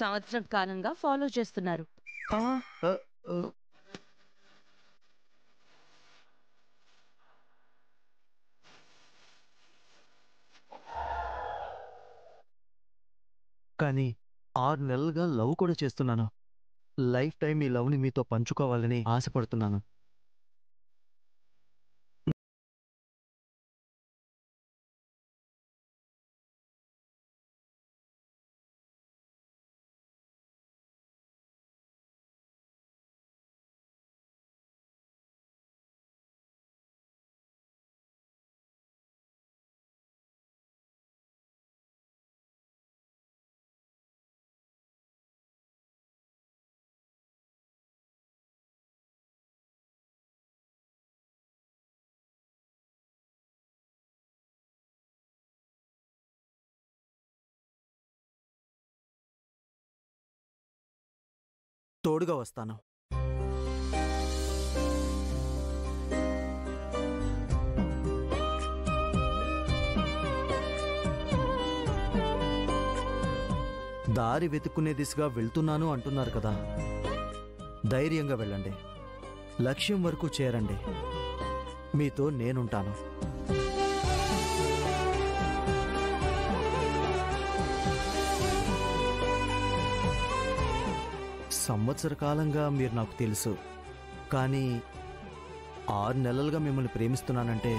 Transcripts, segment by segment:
సంవత్సరం కాలంగా ఫాలో చేస్తున్నారు. ఆ, ఆ, ఆ. కానీ 6 నెలలుగా లవ్ కూడా చేస్తున్నాను. లైఫ్ టైం ఈ లవ్ని మీతో పంచుకోవాలని ఆశపడుతున్నాను. తోడుగా వస్తాను. దారి వెతుక్కునే దిశగా వెళ్తున్నాను అంటున్నారు కదా. ధైర్యంగా వెళ్ళండి, లక్ష్యం వరకు చేరండి. మీతో నేనుంటాను. సంవత్సర కాలంగా మీరు నాకు తెలుసు, కానీ 6 నెలలుగా మిమ్మల్ని ప్రేమిస్తున్నానంటే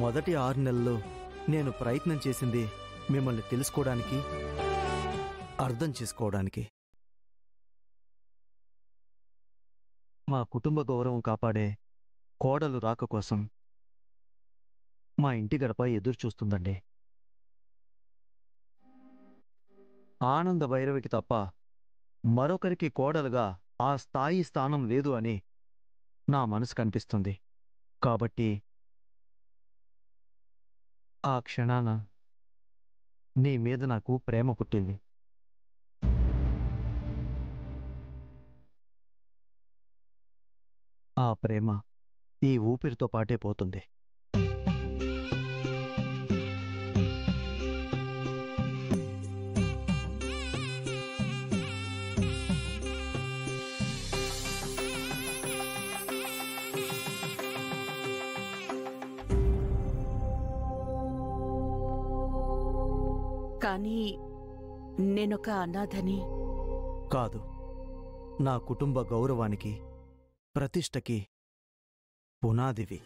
మొదటి 6 నెలలు నేను ప్రయత్నం చేసింది మిమ్మల్ని తెలుసుకోవడానికి, అర్థం చేసుకోవడానికి. మా కుటుంబ గౌరవం కాపాడే కోడలు రాక కోసం మా ఇంటి గడప ఎదురు చూస్తుందండి. ఆనంద భైరవికి తప్ప మరొకరికి కోడలుగా ఆ స్థాయి స్థానం లేదు అని నా మనసు కనిపిస్తుంది. కాబట్టి ఆ క్షణాన నీ మీద నాకు ప్రేమ పుట్టింది. ఆ ప్రేమ ఈ ఊపిరితో పాటే పోతుంది. కానీ నేనొక అనాథని. కాదు, నా కుటుంబ గౌరవానికి, ప్రతిష్టకి పునాదివి.